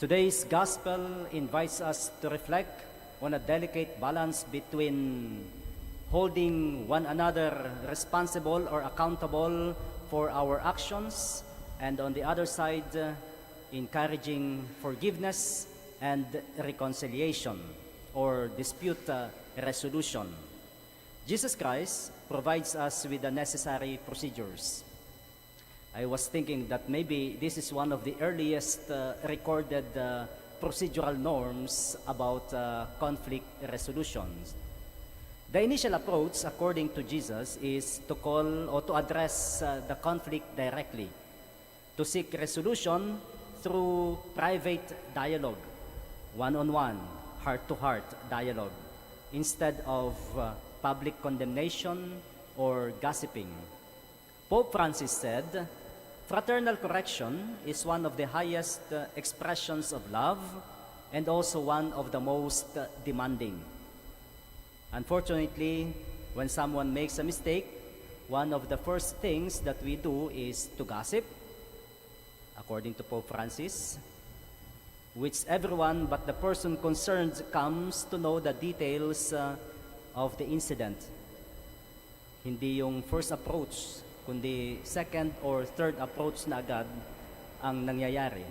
Today's gospel invites us to reflect on a delicate balance between holding one another responsible or accountable for our actions, and on the other side, encouraging forgiveness and reconciliation or dispute resolution. Jesus Christ provides us with the necessary procedures. I was thinking that maybe this is one of the earliest recorded procedural norms about conflict resolutions. The initial approach, according to Jesus, is to call or to address the conflict directly, to seek resolution through private dialogue, one-on-one, heart-to-heart dialogue, instead of public condemnation or gossiping. Pope Francis said, "Fraternal correction is one of the highest expressions of love and also one of the most demanding." Unfortunately, when someone makes a mistake, one of the first things that we do is to gossip, according to Pope Francis, which everyone but the person concerned comes to know the details of the incident. Hindi yung first approach, kundi second or third approach na agad ang nangyayari.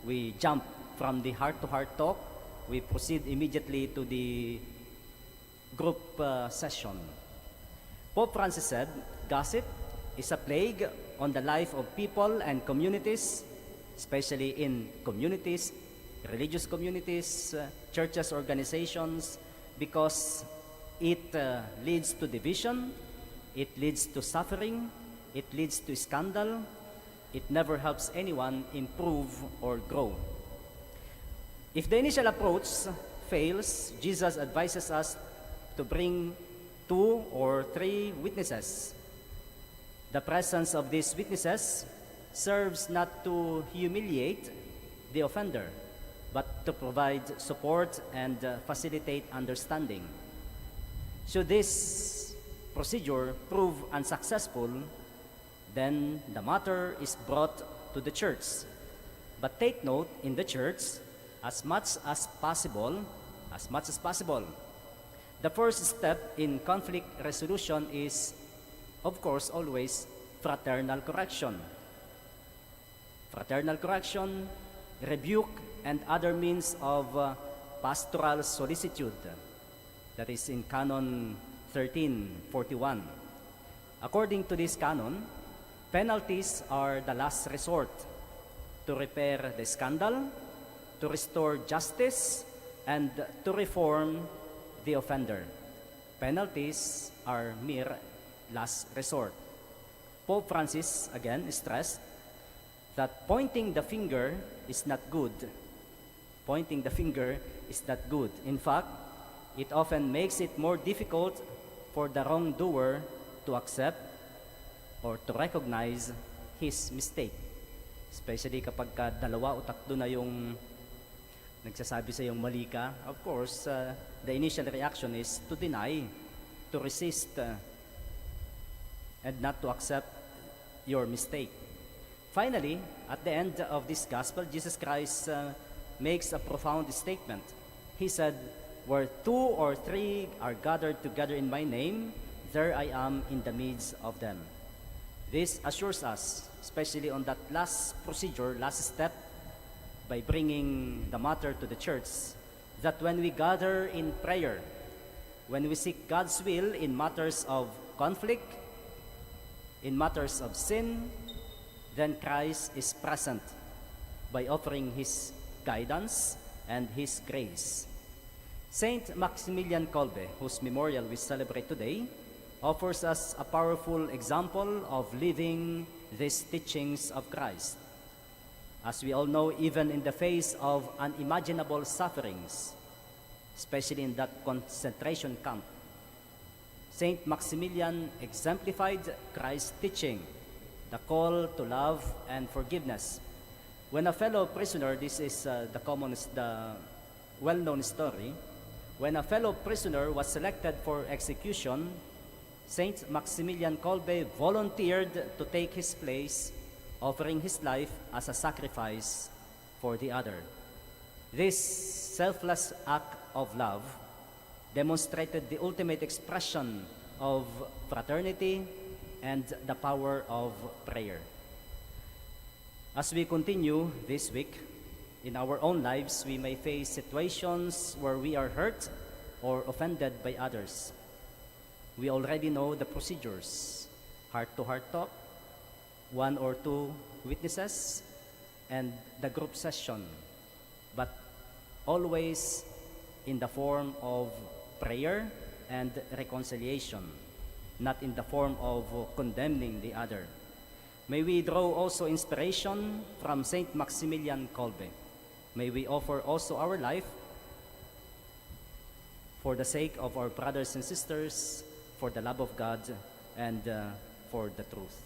We jump from the heart-to-heart talk, we proceed immediately to the group session. Pope Francis said, "Gossip is a plague on the life of people and communities, especially in communities, religious communities, churches, organizations, because it leads to division, it leads to suffering, it leads to scandal, it never helps anyone improve or grow." If the initial approach fails, Jesus advises us to bring 2 or 3 witnesses. The presence of these witnesses serves not to humiliate the offender, but to provide support and facilitate understanding. Should this procedure prove unsuccessful, then the matter is brought to the church. But take note, in the church, as much as possible, the first step in conflict resolution is, of course, always fraternal correction. Fraternal correction, rebuke, and other means of pastoral solicitude. That is in Canon 1341. According to this canon, penalties are the last resort to repair the scandal, to restore justice, and to reform the offender. Penalties are mere last resort. Pope Francis again stressed that pointing the finger is not good. Pointing the finger is not good. In fact, it often makes it more difficult for the wrongdoer to accept or to recognize his mistake. Especially kapag dalawa o tatlo na yung nagsasabi sa iyong mali ka. Of course, the initial reaction is to deny, to resist, and not to accept your mistake. Finally, at the end of this gospel, Jesus Christ makes a profound statement. He said, "Where 2 or 3 are gathered together in my name, there I am in the midst of them." This assures us, especially on that last procedure, last step, by bringing the matter to the church, that when we gather in prayer, when we seek God's will in matters of conflict, in matters of sin, then Christ is present by offering His guidance and His grace. Saint Maximilian Kolbe, whose memorial we celebrate today, offers us a powerful example of living these teachings of Christ. As we all know, even in the face of unimaginable sufferings, especially in that concentration camp, Saint Maximilian exemplified Christ's teaching, the call to love and forgiveness. When a fellow prisoner, this is the well-known story, when a fellow prisoner was selected for execution, Saint Maximilian Kolbe volunteered to take his place, offering his life as a sacrifice for the other. This selfless act of love demonstrated the ultimate expression of fraternity and the power of prayer. As we continue this week, in our own lives, we may face situations where we are hurt or offended by others. We already know the procedures: heart-to-heart talk, one or two witnesses, and the group session, but always in the form of prayer and reconciliation, not in the form of condemning the other. May we draw also inspiration from Saint Maximilian Kolbe. May we offer also our life for the sake of our brothers and sisters, for the love of God, and for the truth.